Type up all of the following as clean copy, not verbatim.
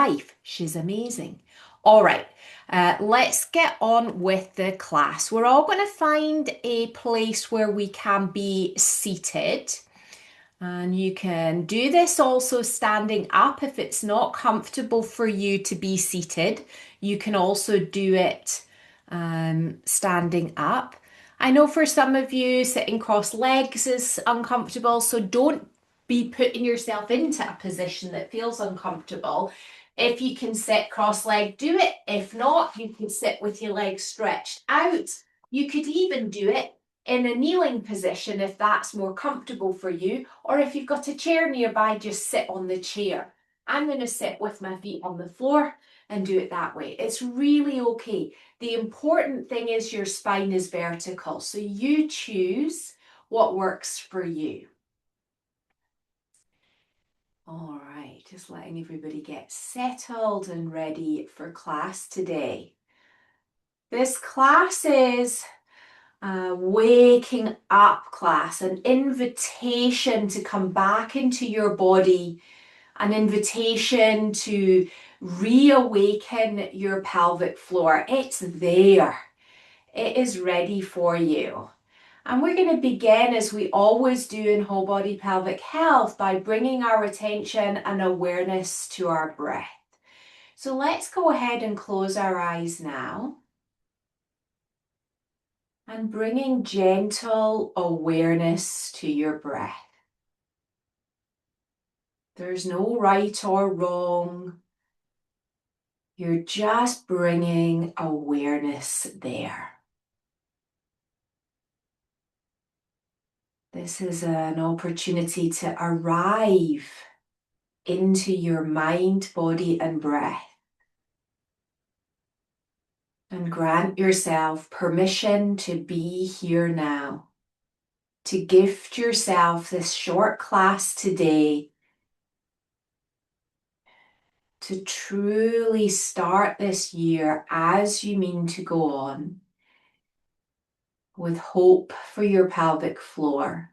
life. She's amazing. All right, let's get on with the class. We're all going to find a place where we can be seated. And you can do this also standing up if it's not comfortable for you to be seated. You can also do it standing up. I know for some of you, sitting cross legs is uncomfortable, so don't be putting yourself into a position that feels uncomfortable. If you can sit cross-legged, do it. If not, you can sit with your legs stretched out. You could even do it in a kneeling position if that's more comfortable for you, or if you've got a chair nearby, just sit on the chair. I'm going to sit with my feet on the floor and do it that way. It's really okay. The important thing is your spine is vertical, so you choose what works for you. All right, just letting everybody get settled and ready for class today. This class is a waking up class, an invitation to come back into your body, an invitation to reawaken your pelvic floor. It's there. It is ready for you. And we're going to begin, as we always do in whole body pelvic health, by bringing our attention and awareness to our breath. So let's go ahead and close our eyes now. And bringing gentle awareness to your breath. There's no right or wrong. You're just bringing awareness there. This is an opportunity to arrive into your mind, body, and breath. And grant yourself permission to be here now. To gift yourself this short class today. To truly start this year as you mean to go on. With hope for your pelvic floor.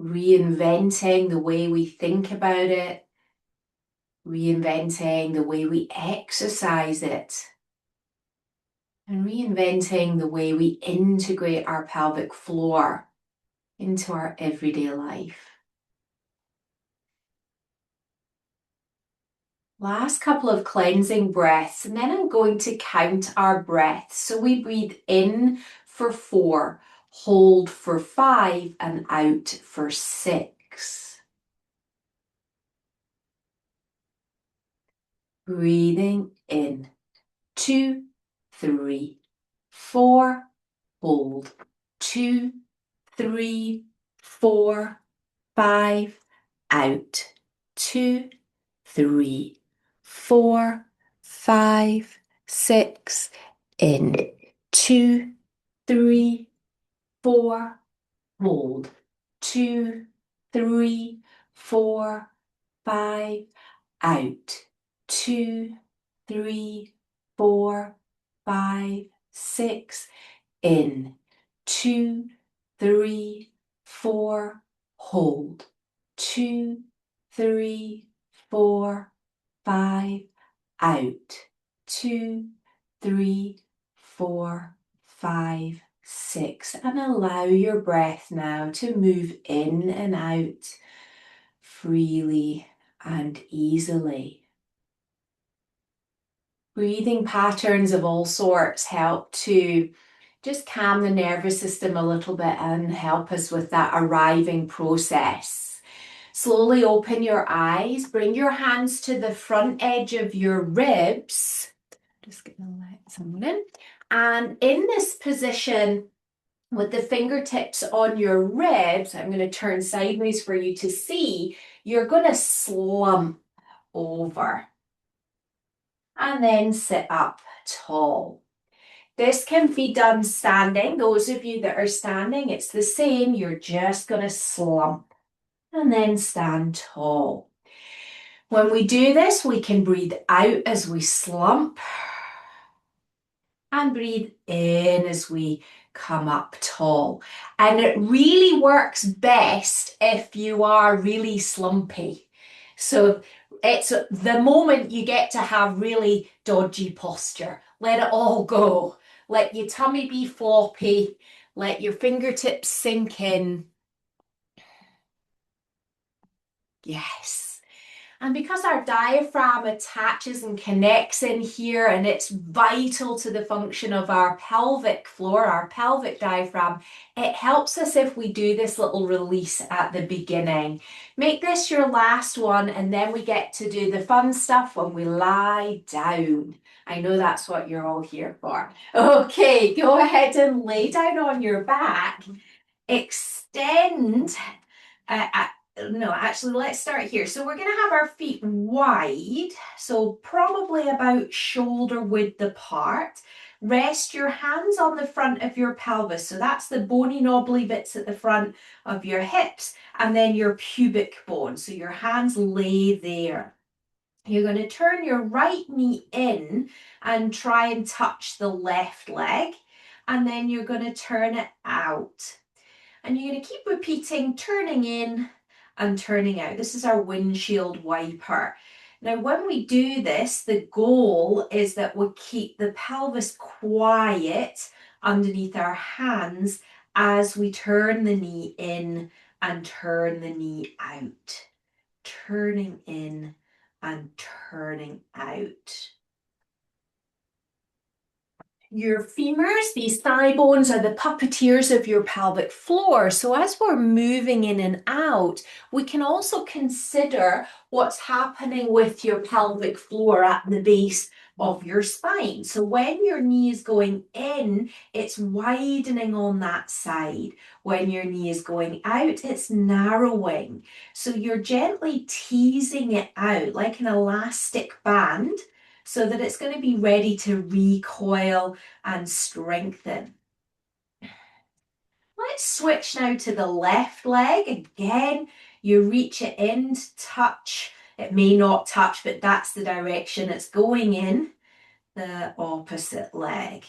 Reinventing the way we think about it, reinventing the way we exercise it, and reinventing the way we integrate our pelvic floor into our everyday life. Last couple of cleansing breaths, and then I'm going to count our breaths. So we breathe in for 4, hold for 5, and out for 6. Breathing in, 2, 3, 4, hold, 2, 3, 4, 5, out, 2, 3, 4, 5, 6, in, 2, 3, 4, hold, 2, 3, 4, 5, out, 2, 3, 4, 5, 6, in, 2, 3, 4, hold, 2, 3, 4, 5, out, 2, 3, 4, 5, 6, and allow your breath now to move in and out freely and easily. Breathing patterns of all sorts help to just calm the nervous system a little bit and help us with that arriving process. Slowly open your eyes, bring your hands to the front edge of your ribs. Just going to let someone in. And in this position, with the fingertips on your ribs, I'm going to turn sideways for you to see, you're going to slump over and then sit up tall. This can be done standing. Those of you that are standing, it's the same. You're just going to slump and then stand tall. When we do this, we can breathe out as we slump and breathe in as we come up tall. And it really works best if you are really slumpy. So it's the moment you get to have really dodgy posture. Let it all go. Let your tummy be floppy. Let your fingertips sink in. Yes. And because our diaphragm attaches and connects in here, and it's vital to the function of our pelvic floor, our pelvic diaphragm, it helps us if we do this little release at the beginning. Make this your last one, and then we get to do the fun stuff when we lie down. I know that's what you're all here for. Okay, go ahead and lay down on your back. Extend. Uh, uh, no, actually, let's start here. So we're going to have our feet wide, so probably about shoulder width apart. Rest your hands on the front of your pelvis. So that's the bony knobbly bits at the front of your hips, and then your pubic bone. So your hands lay there. You're going to turn your right knee in and try and touch the left leg, and then you're going to turn it out. And you're going to keep repeating, turning in and turning out. This is our windshield wiper. Now, when we do this, the goal is that we keep the pelvis quiet underneath our hands as we turn the knee in and turn the knee out. Turning in and turning out. Your femurs, these thigh bones, are the puppeteers of your pelvic floor. So as we're moving in and out, we can also consider what's happening with your pelvic floor at the base of your spine. So when your knee is going in, it's widening on that side. When your knee is going out, it's narrowing. So you're gently teasing it out like an elastic band, so that it's going to be ready to recoil and strengthen. Let's switch now to the left leg. Again, you reach it in to touch. It may not touch, but that's the direction it's going in. The opposite leg.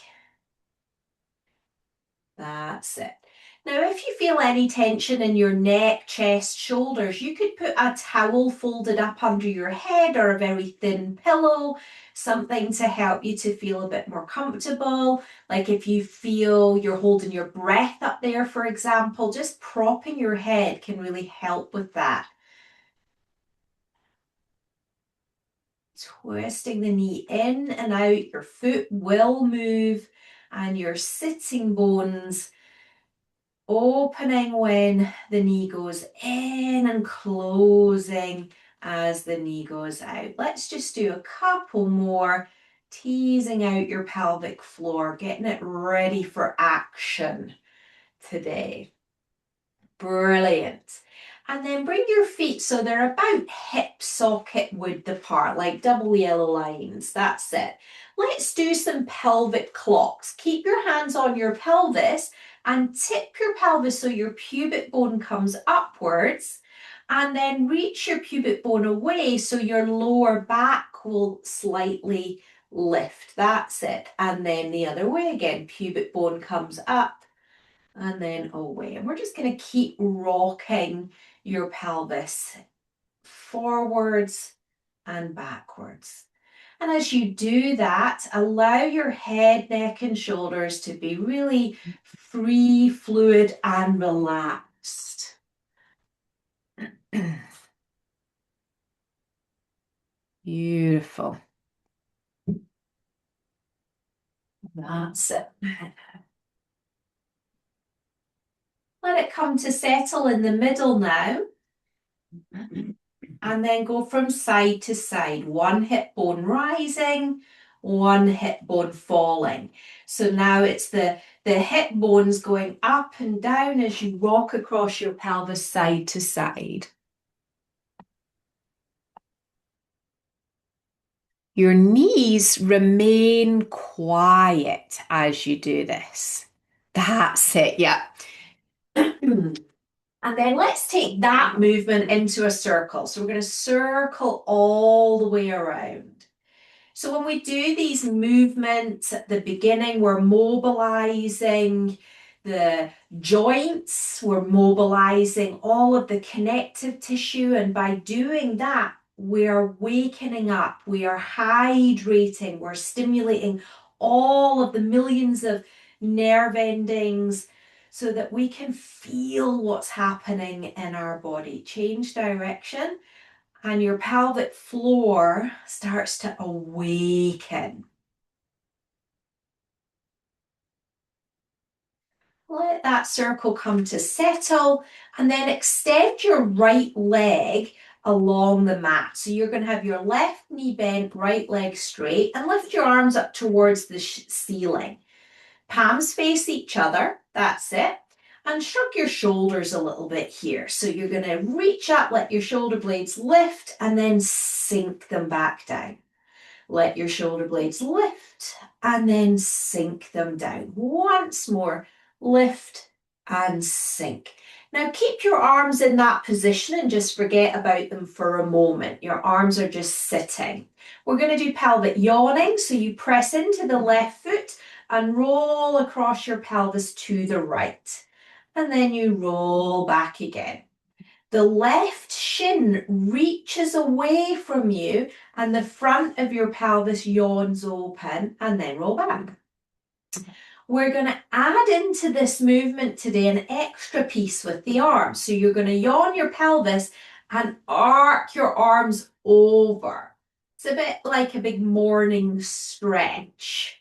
That's it. Now, if you feel any tension in your neck, chest, shoulders, you could put a towel folded up under your head or a very thin pillow, something to help you to feel a bit more comfortable. Like if you feel you're holding your breath up there, for example, just propping your head can really help with that. Twisting the knee in and out, your foot will move, and your sitting bones opening when the knee goes in and closing as the knee goes out. Let's just do a couple more, teasing out your pelvic floor, getting it ready for action today. Brilliant. And then bring your feet so they're about hip socket width apart, like double yellow lines. That's it. Let's do some pelvic clocks. Keep your hands on your pelvis and tip your pelvis so your pubic bone comes upwards, and then reach your pubic bone away so your lower back will slightly lift. That's it. And then the other way again, pubic bone comes up and then away. And we're just going to keep rocking your pelvis forwards and backwards. And as you do that, allow your head, neck, and shoulders to be really free, fluid, and relaxed. Beautiful. That's it. Let it come to settle in the middle now. And then go from side to side. One hip bone rising, one hip bone falling. So now it's the hip bones going up and down as you rock across your pelvis side to side. Your knees remain quiet as you do this. That's it, yeah. And then let's take that movement into a circle. So we're going to circle all the way around. So when we do these movements at the beginning, we're mobilizing the joints, we're mobilizing all of the connective tissue, and by doing that, we're wakening up, we are hydrating, we're stimulating all of the millions of nerve endings so that we can feel what's happening in our body. Change direction, and your pelvic floor starts to awaken. Let that circle come to settle, and then extend your right leg along the mat. So you're going to have your left knee bent, right leg straight, and lift your arms up towards the ceiling. Palms face each other, that's it. And shrug your shoulders a little bit here. So you're going to reach up, let your shoulder blades lift, and then sink them back down. Let your shoulder blades lift and then sink them down. Once more, lift and sink. Now keep your arms in that position and just forget about them for a moment. Your arms are just sitting. We're going to do pelvic yawning. So you press into the left foot and roll across your pelvis to the right. And then you roll back again. The left shin reaches away from you and the front of your pelvis yawns open, and then roll back. We're going to add into this movement today an extra piece with the arms. So you're going to yawn your pelvis and arc your arms over. It's a bit like a big morning stretch.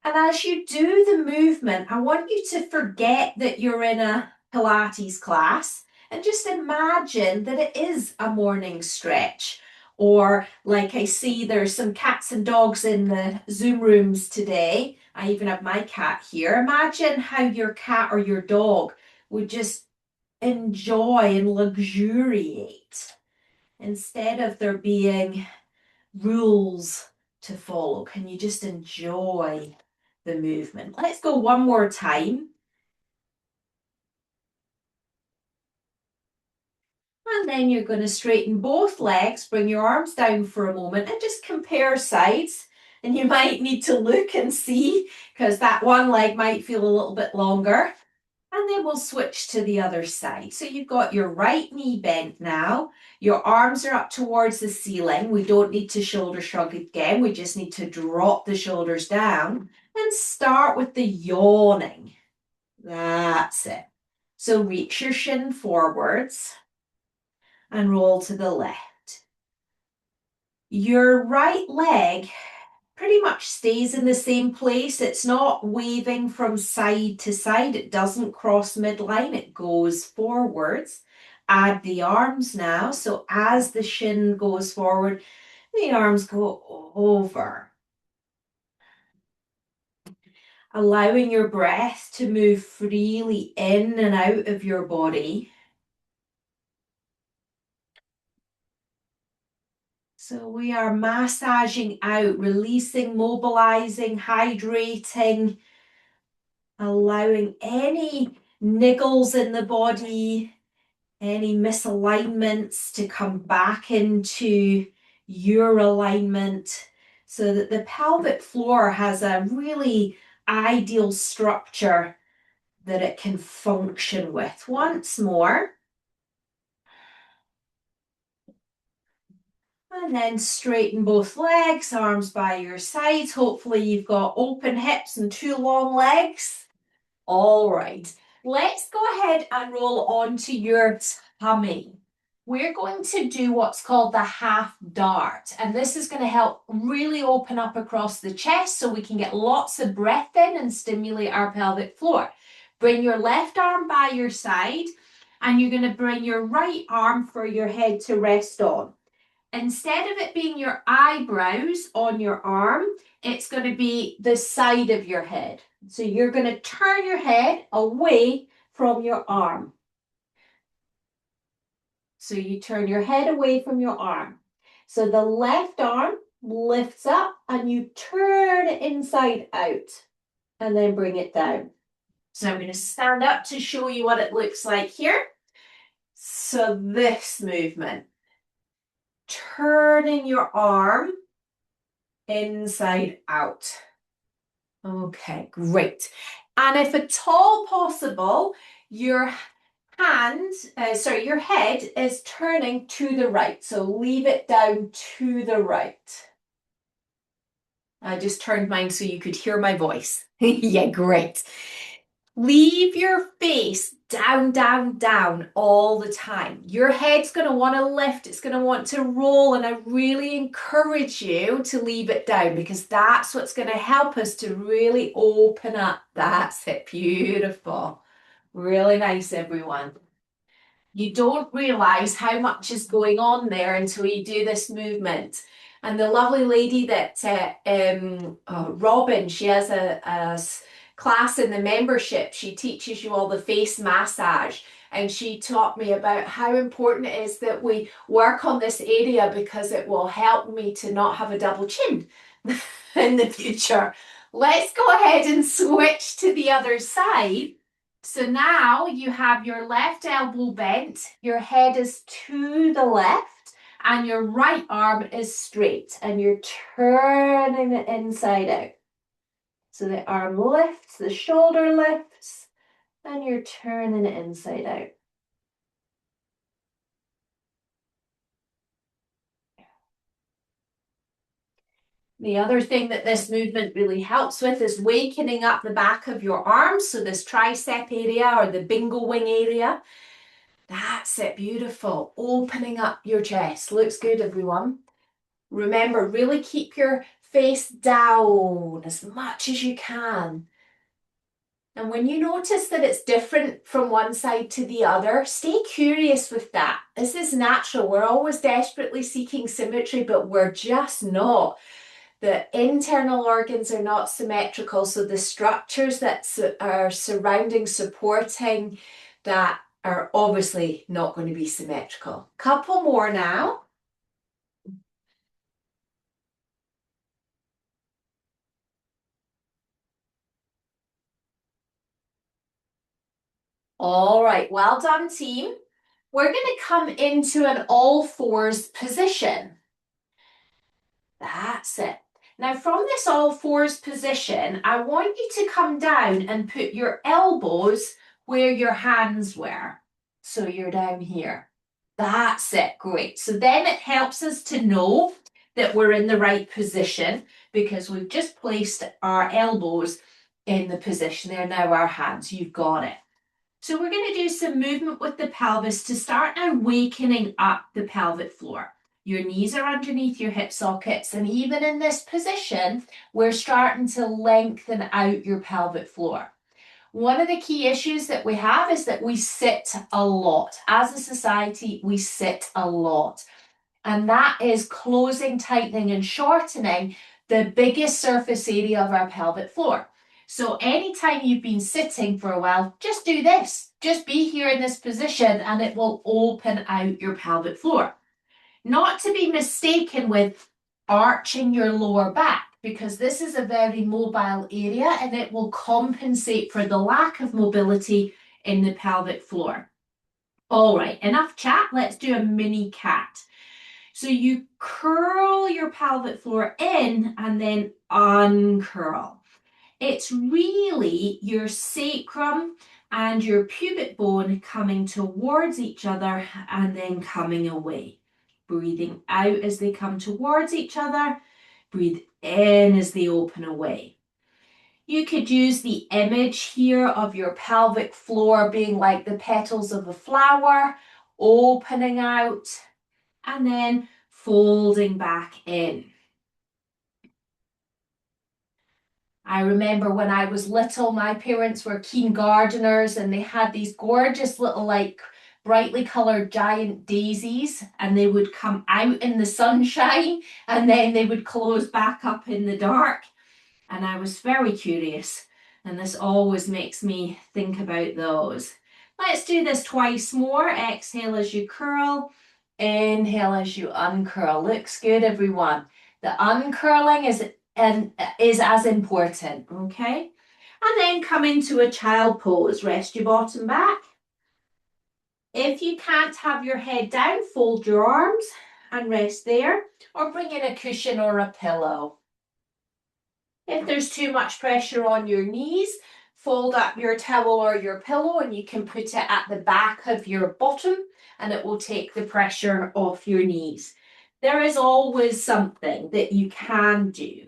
And as you do the movement, I want you to forget that you're in a Pilates class and just imagine that it is a morning stretch. Or like I see there's some cats and dogs in the Zoom rooms today. I even have my cat here. Imagine how your cat or your dog would just enjoy and luxuriate instead of there being rules to follow. Can you just enjoy the movement? Let's go one more time. And then you're going to straighten both legs, bring your arms down for a moment and just compare sides. And you might need to look and see because that one leg might feel a little bit longer. And then we'll switch to the other side. So you've got your right knee bent now. Your arms are up towards the ceiling. We don't need to shoulder shrug again. We just need to drop the shoulders down and start with the yawning. That's it. So reach your shin forwards and roll to the left. Your right leg pretty much stays in the same place. It's not waving from side to side. It doesn't cross midline. It goes forwards. Add the arms now. So as the shin goes forward, the arms go over. Allowing your breath to move freely in and out of your body. So we are massaging out, releasing, mobilizing, hydrating, allowing any niggles in the body, any misalignments to come back into your alignment so that the pelvic floor has a really ideal structure that it can function with. Once more. And then straighten both legs, arms by your sides. Hopefully you've got open hips and two long legs. All right, let's go ahead and roll on to your tummy. We're going to do what's called the half dart, and this is going to help really open up across the chest so we can get lots of breath in and stimulate our pelvic floor. Bring your left arm by your side, and you're going to bring your right arm for your head to rest on. Instead of it being your eyebrows on your arm, it's going to be the side of your head. So you're going to turn your head away from your arm. So you turn your head away from your arm. So the left arm lifts up and you turn it inside out and then bring it down. So I'm going to stand up to show you what it looks like here. So this movement. Turning your arm inside out. Okay, great. And if at all possible, your your head is turning to the right. So leave it down to the right. I just turned mine so you could hear my voice. Yeah, great. Leave your face down, down, down all the time. Your head's going to want to lift, it's going to want to roll, and I really encourage you to leave it down because that's what's going to help us to really open up. That's it. Beautiful. Really nice, everyone. You don't realize how much is going on there until you do this movement. And the lovely lady that Robin, she has a class in the membership. She teaches you all the face massage. And she taught me about how important it is that we work on this area because it will help me to not have a double chin in the future. Let's go ahead and switch to the other side. So now you have your left elbow bent, your head is to the left, and your right arm is straight, and you're turning it inside out. So the arm lifts, the shoulder lifts, and you're turning it inside out. The other thing that this movement really helps with is wakening up the back of your arms, so this tricep area or the bingo wing area. That's it, beautiful. Opening up your chest. Looks good, everyone. Remember, really keep your face down as much as you can. And when you notice that it's different from one side to the other, stay curious with that. This is natural. We're always desperately seeking symmetry, but we're just not. The internal organs are not symmetrical, so the structures that are surrounding, supporting that are obviously not going to be symmetrical. Couple more now. All right, well done, team. We're going to come into an all fours position. That's it. Now, from this all fours position, I want you to come down and put your elbows where your hands were. So you're down here. That's it. Great. So then it helps us to know that we're in the right position because we've just placed our elbows in the position. They're now our hands. You've got it. So we're going to do some movement with the pelvis to start now wakening up the pelvic floor. Your knees are underneath your hip sockets, and even in this position, we're starting to lengthen out your pelvic floor. One of the key issues that we have is that we sit a lot. As a society, we sit a lot. And that is closing, tightening, and shortening the biggest surface area of our pelvic floor. So anytime you've been sitting for a while, just do this. Just be here in this position and it will open out your pelvic floor. Not to be mistaken with arching your lower back, because this is a very mobile area and it will compensate for the lack of mobility in the pelvic floor. All right, enough chat. Let's do a mini cat. So you curl your pelvic floor in and then uncurl. It's really your sacrum and your pubic bone coming towards each other and then coming away. Breathing out as they come towards each other. Breathe in as they open away. You could use the image here of your pelvic floor being like the petals of a flower, opening out and then folding back in. I remember when I was little, my parents were keen gardeners and they had these gorgeous little like brightly coloured giant daisies, and they would come out in the sunshine and then they would close back up in the dark. And I was very curious, and this always makes me think about those. Let's do this twice more. Exhale as you curl. Inhale as you uncurl. Looks good, everyone. The uncurling is as important, okay? And then come into a child pose. Rest your bottom back. If you can't have your head down, fold your arms and rest there, or bring in a cushion or a pillow. If there's too much pressure on your knees, fold up your towel or your pillow and you can put it at the back of your bottom and it will take the pressure off your knees. There is always something that you can do.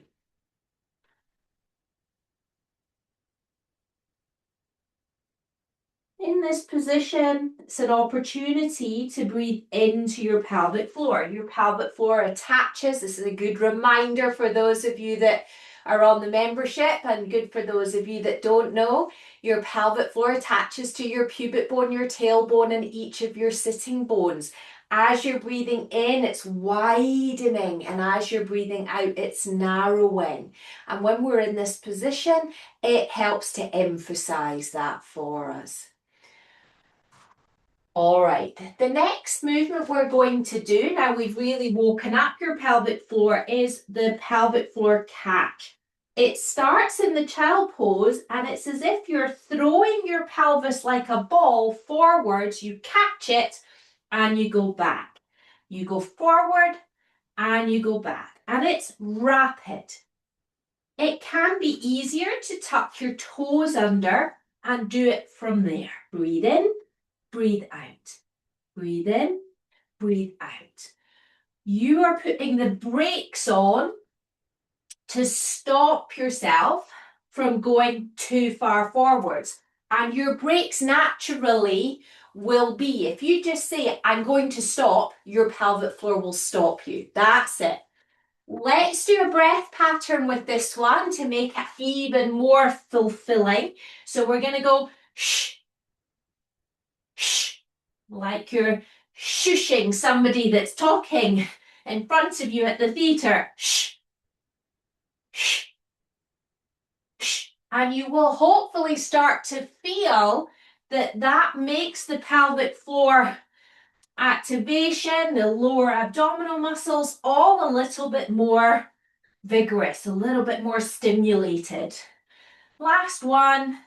In this position, it's an opportunity to breathe into your pelvic floor. Your pelvic floor attaches. This is a good reminder for those of you that are on the membership and good for those of you that don't know. Your pelvic floor attaches to your pubic bone, your tailbone, and each of your sitting bones. As you're breathing in, it's widening, and as you're breathing out, it's narrowing. And when we're in this position, it helps to emphasize that for us. All right, the next movement we're going to do, now we've really woken up your pelvic floor, is the pelvic floor catch. It starts in the child pose and it's as if you're throwing your pelvis like a ball forwards, you catch it and you go back. You go forward and you go back, and it's rapid. It can be easier to tuck your toes under and do it from there. Breathe in, breathe out. Breathe in, breathe out. You are putting the brakes on to stop yourself from going too far forwards. And your brakes naturally will be, if you just say, I'm going to stop, your pelvic floor will stop you. That's it. Let's do a breath pattern with this one to make it even more fulfilling. So we're going to go shh, shh, like you're shushing somebody that's talking in front of you at the theatre. Shh, shh, shh. And you will hopefully start to feel that that makes the pelvic floor activation, the lower abdominal muscles, all a little bit more vigorous, a little bit more stimulated. Last one.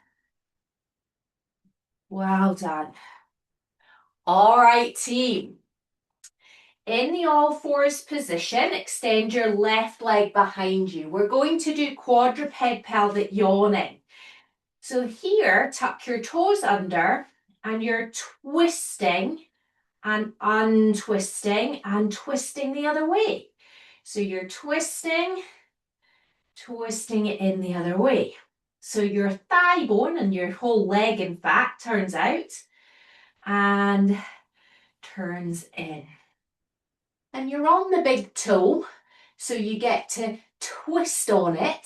Well done. All right, team. In the all fours position, extend your left leg behind you. We're going to do quadruped pelvic yawning. So here, tuck your toes under and you're twisting and untwisting and twisting the other way. So you're twisting, twisting it in the other way. So your thigh bone and your whole leg, in fact, turns out and turns in. And you're on the big toe, so you get to twist on it.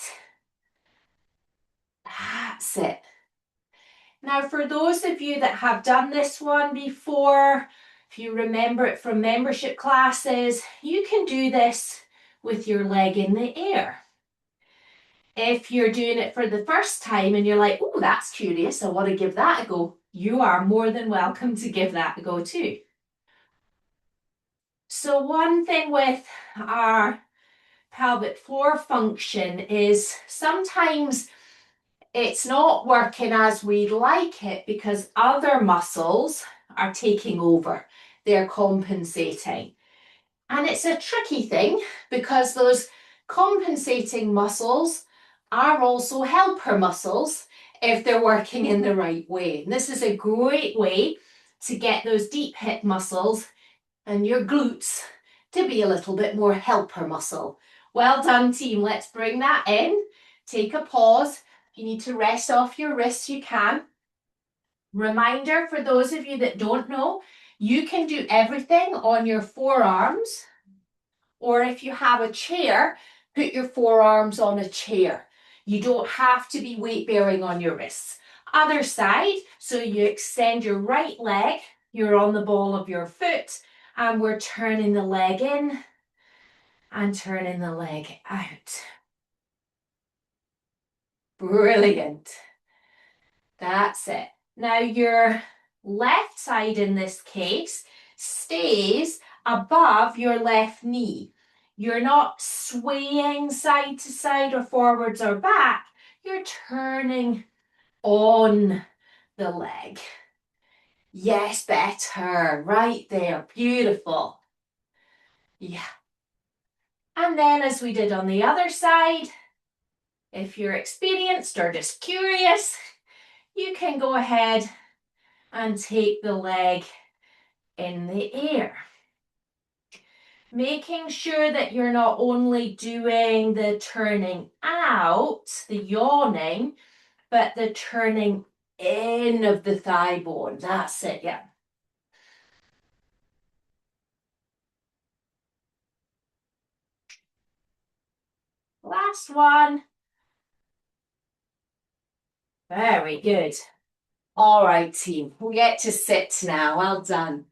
That's it. Now, for those of you that have done this one before, if you remember it from membership classes, you can do this with your leg in the air. If you're doing it for the first time and you're like, oh, that's curious, I want to give that a go, you are more than welcome to give that a go too. So one thing with our pelvic floor function is sometimes it's not working as we'd like it because other muscles are taking over, they're compensating. And it's a tricky thing because those compensating muscles are also helper muscles if they're working in the right way. And this is a great way to get those deep hip muscles and your glutes to be a little bit more helper muscle. Well done, team. Let's bring that in. Take a pause. If you need to rest off your wrists, you can. Reminder for those of you that don't know, you can do everything on your forearms, or if you have a chair, put your forearms on a chair. You don't have to be weight bearing on your wrists. Other side, so you extend your right leg, you're on the ball of your foot, and we're turning the leg in and turning the leg out. Brilliant. That's it. Now your left side in this case stays above your left knee. You're not swaying side to side or forwards or back. You're turning on the leg. Yes, better. Right there. Beautiful. Yeah. And then as we did on the other side, if you're experienced or just curious, you can go ahead and take the leg in the air. Making sure that you're not only doing the turning out, the yawning, but the turning in of the thigh bone. That's it, yeah. Last one. Very good. All right, team. We get to sit now. Well done.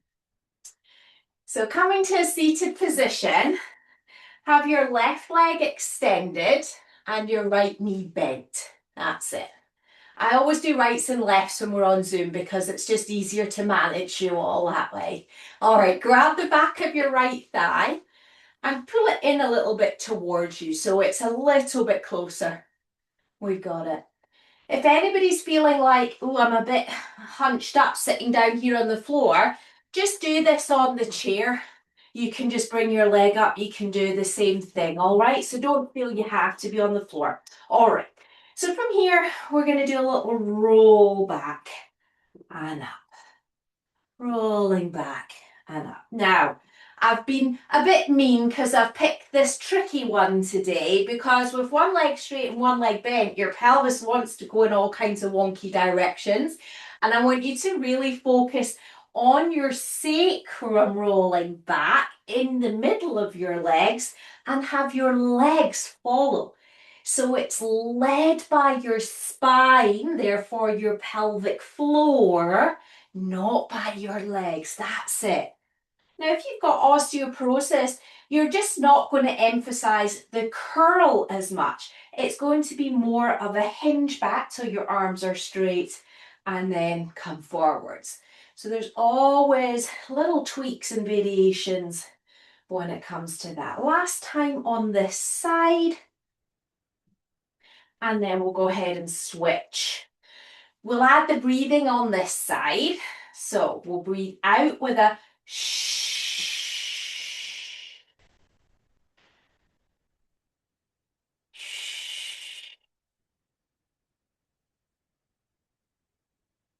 So coming to a seated position, have your left leg extended and your right knee bent. That's it. I always do rights and lefts when we're on Zoom because it's just easier to manage you all that way. All right, grab the back of your right thigh and pull it in a little bit towards you so it's a little bit closer. We got it. If anybody's feeling like, oh, I'm a bit hunched up sitting down here on the floor, just do this on the chair. You can just bring your leg up. You can do the same thing, all right? So don't feel you have to be on the floor. All right. So from here, we're going to do a little roll back and up. Rolling back and up. Now, I've been a bit mean because I've picked this tricky one today because with one leg straight and one leg bent, your pelvis wants to go in all kinds of wonky directions. And I want you to really focus on your sacrum rolling back in the middle of your legs and have your legs follow. So it's led by your spine, therefore your pelvic floor, not by your legs. That's it. Now, if you've got osteoporosis, you're just not going to emphasize the curl as much. It's going to be more of a hinge back so your arms are straight and then come forwards. So there's always little tweaks and variations when it comes to that. Last time on this side, and then we'll go ahead and switch. We'll add the breathing on this side. So we'll breathe out with a shh.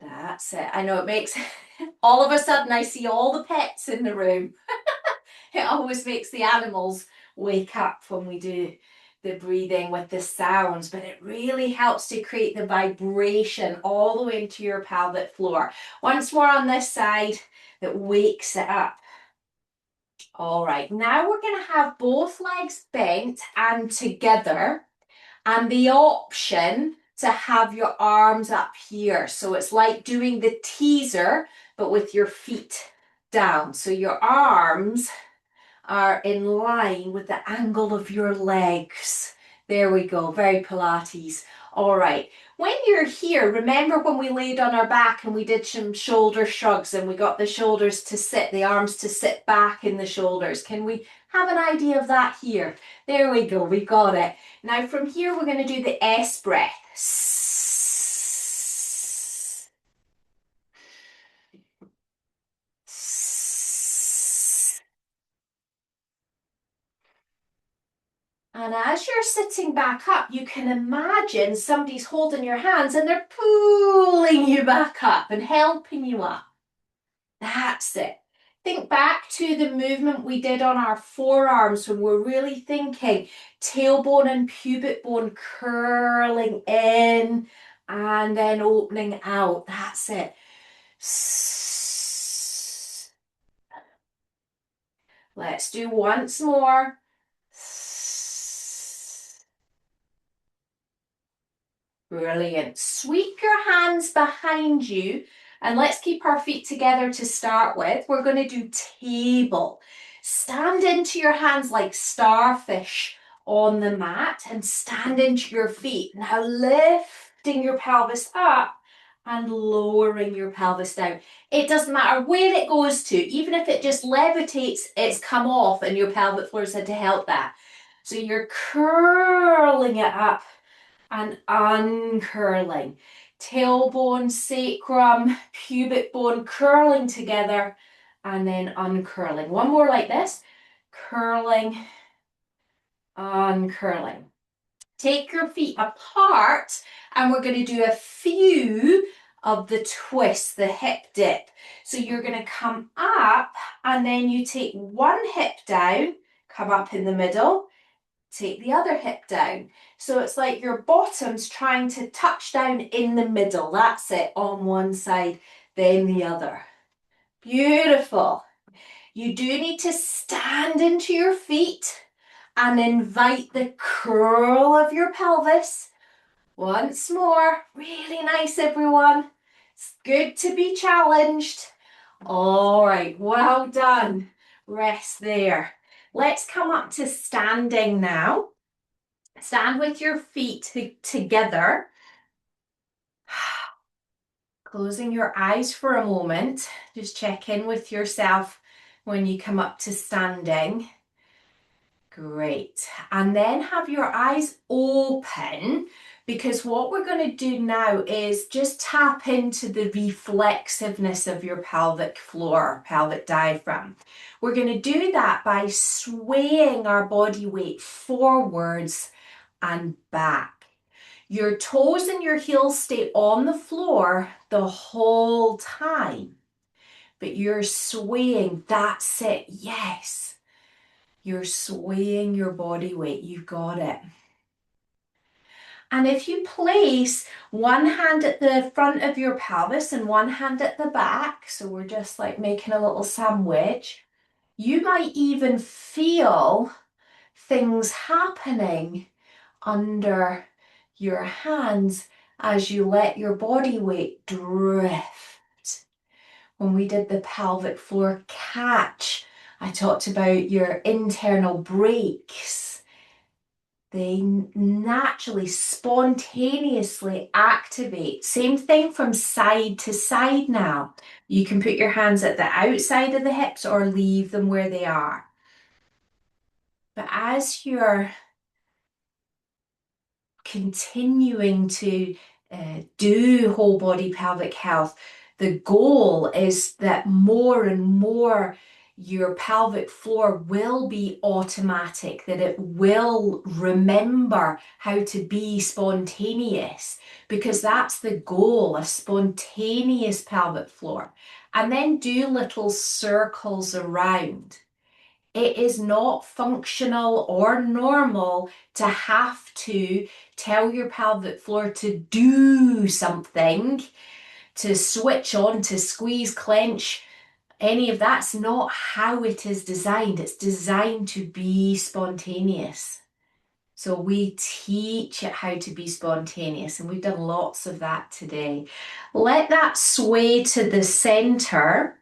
That's it. I know it makes, all of a sudden I see all the pets in the room. It always makes the animals wake up when we do the breathing with the sounds, but it really helps to create the vibration all the way into your pelvic floor. Once more on this side, that wakes it up. All right, now we're going to have both legs bent and together, and the option to have your arms up here. So it's like doing the teaser, but with your feet down. So your arms are in line with the angle of your legs. There we go, very Pilates. All right, when you're here, remember when we laid on our back and we did some shoulder shrugs and we got the shoulders to sit, the arms to sit back in the shoulders. Can we have an idea of that here? There we go, we got it. Now from here, we're going to do the S breath. And as you're sitting back up, you can imagine somebody's holding your hands and they're pulling you back up and helping you up. That's it. Think back to the movement we did on our forearms when we're really thinking tailbone and pubic bone curling in and then opening out. That's it. Let's do once more. Brilliant. Sweep your hands behind you and let's keep our feet together to start with. We're going to do table. Stand into your hands like starfish on the mat and stand into your feet. Now lifting your pelvis up and lowering your pelvis down. It doesn't matter where it goes to, even if it just levitates, it's come off and your pelvic floor's had to help that. So you're curling it up and uncurling. Tailbone, sacrum, pubic bone curling together and then uncurling. One more like this. Curling, uncurling. Take your feet apart and we're going to do a few of the twists, the hip dip. So you're going to come up and then you take one hip down, come up in the middle, take the other hip down. So it's like your bottom's trying to touch down in the middle. That's it, on one side, then the other. Beautiful. You do need to stand into your feet and invite the curl of your pelvis. Once more. Really nice, everyone. It's good to be challenged. All right, well done. Rest there. Let's come up to standing now. Stand with your feet together. Closing your eyes for a moment. Just check in with yourself when you come up to standing. Great. And then have your eyes open, because what we're going to do now is just tap into the reflexiveness of your pelvic floor, pelvic diaphragm. We're going to do that by swaying our body weight forwards and back. Your toes and your heels stay on the floor the whole time, but you're swaying. That's it. Yes. You're swaying your body weight. You've got it. And if you place one hand at the front of your pelvis and one hand at the back, so we're just like making a little sandwich, you might even feel things happening under your hands as you let your body weight drift. When we did the pelvic floor catch, I talked about your internal brakes. They naturally, spontaneously activate. Same thing from side to side now. You can put your hands at the outside of the hips or leave them where they are. But as you're continuing to do whole body pelvic health, the goal is that more and more your pelvic floor will be automatic, that it will remember how to be spontaneous, because that's the goal, a spontaneous pelvic floor. And then do little circles around. It is not functional or normal to have to tell your pelvic floor to do something, to switch on, to squeeze, clench. Any of that's not how it is designed. It's designed to be spontaneous. So we teach it how to be spontaneous, and we've done lots of that today. Let that sway to the center.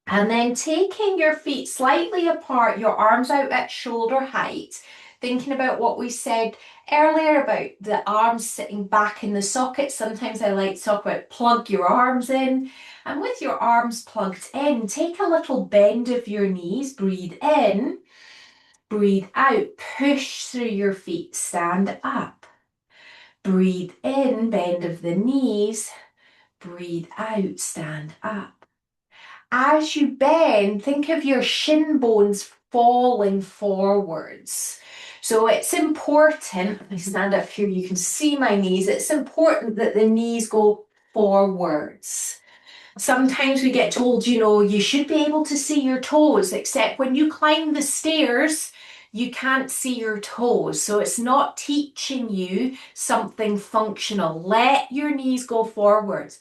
And then taking your feet slightly apart, your arms out at shoulder height, thinking about what we said earlier about the arms sitting back in the socket. Sometimes I like to talk about plug your arms in. And with your arms plugged in, take a little bend of your knees, breathe in, breathe out, push through your feet, stand up. Breathe in, bend of the knees, breathe out, stand up. As you bend, think of your shin bones falling forwards. So it's important, if I stand up here, you can see my knees. It's important that the knees go forwards. Sometimes we get told, you should be able to see your toes, except when you climb the stairs, you can't see your toes. So it's not teaching you something functional. Let your knees go forwards.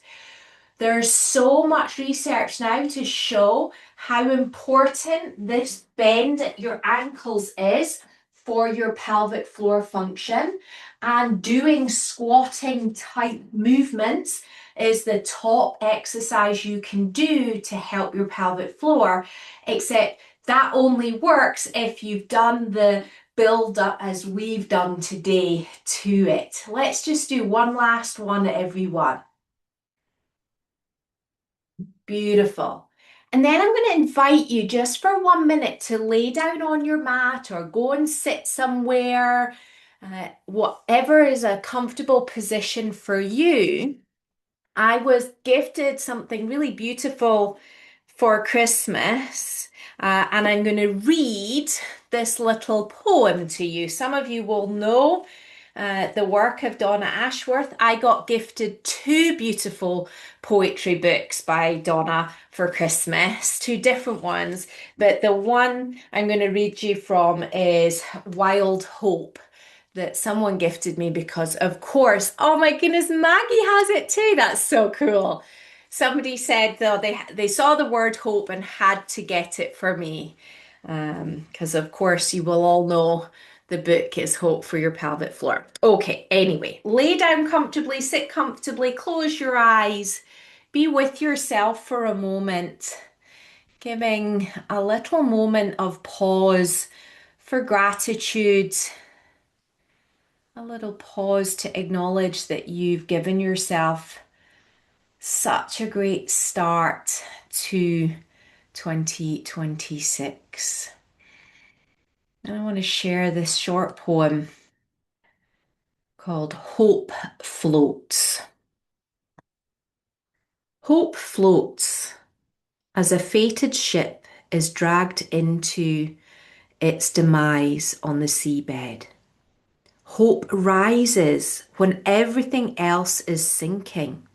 There's so much research now to show how important this bend at your ankles is for your pelvic floor function. And doing squatting type movements is the top exercise you can do to help your pelvic floor, except that only works if you've done the build up as we've done today to it. Let's just do one last one, everyone. Beautiful. And then I'm going to invite you just for 1 minute to lay down on your mat or go and sit somewhere, whatever is a comfortable position for you. I was gifted something really beautiful for Christmas, and I'm going to read this little poem to you. Some of you will know the work of Donna Ashworth. I got gifted two beautiful poetry books by Donna for Christmas, two different ones. But the one I'm going to read you from is Wild Hope that someone gifted me because, of course, oh my goodness, Maggie has it too. That's so cool. Somebody said though they saw the word hope and had to get it for me. Because of course you will all know the book is Hope for Your Pelvic Floor. Okay, anyway, lay down comfortably, sit comfortably, close your eyes, be with yourself for a moment, giving a little moment of pause for gratitude, a little pause to acknowledge that you've given yourself such a great start to 2026. And I want to share this short poem called Hope Floats. Hope floats as a fated ship is dragged into its demise on the seabed. Hope rises when everything else is sinking.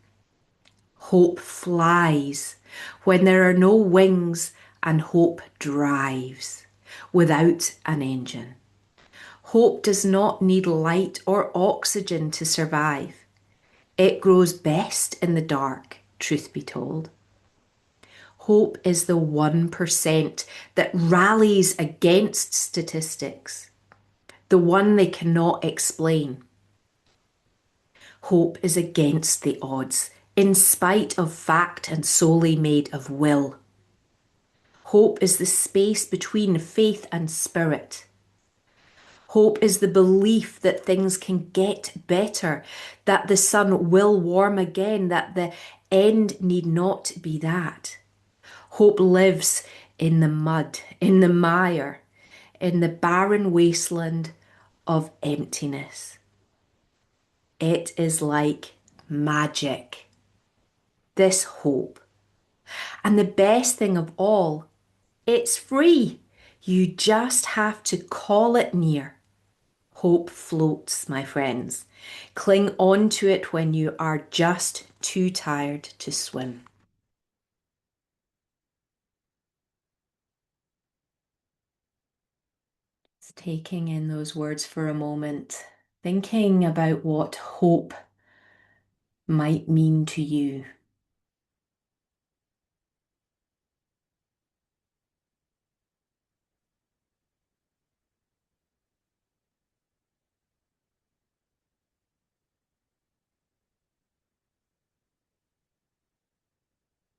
Hope flies when there are no wings, and hope drives without an engine. Hope does not need light or oxygen to survive. It grows best in the dark, truth be told. Hope is the 1% that rallies against statistics, the one they cannot explain. Hope is against the odds, in spite of fact and solely made of will. Hope is the space between faith and spirit. Hope is the belief that things can get better, that the sun will warm again, that the end need not be that. Hope lives in the mud, in the mire, in the barren wasteland of emptiness. It is like magic, this hope. And the best thing of all, it's free. You just have to call it near. Hope floats, my friends. Cling on to it when you are just too tired to swim. Just taking in those words for a moment, thinking about what hope might mean to you.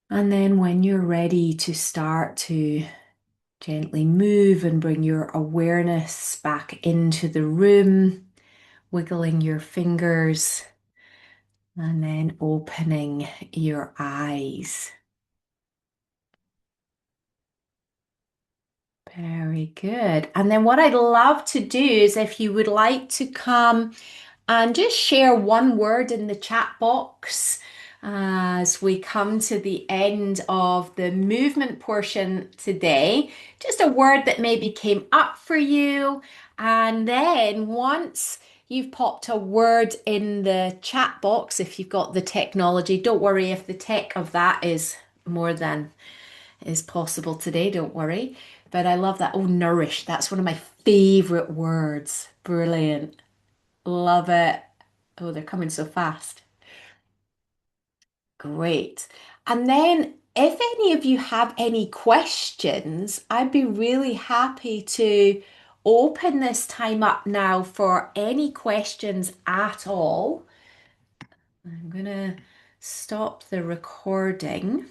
And then when you're ready to start to gently move and bring your awareness back into the room, wiggling your fingers and then opening your eyes. Very good. And then what I'd love to do is if you would like to come and just share one word in the chat box as we come to the end of the movement portion today. Just a word that maybe came up for you. And then once you've popped a word in the chat box, if you've got the technology, don't worry if the tech of that is more than is possible today, don't worry. But I love that. Oh, nourish. That's one of my favorite words. Brilliant. Love it. Oh, they're coming so fast. Great. And then if any of you have any questions, I'd be really happy to open this time up now for any questions at all. I'm gonna stop the recording.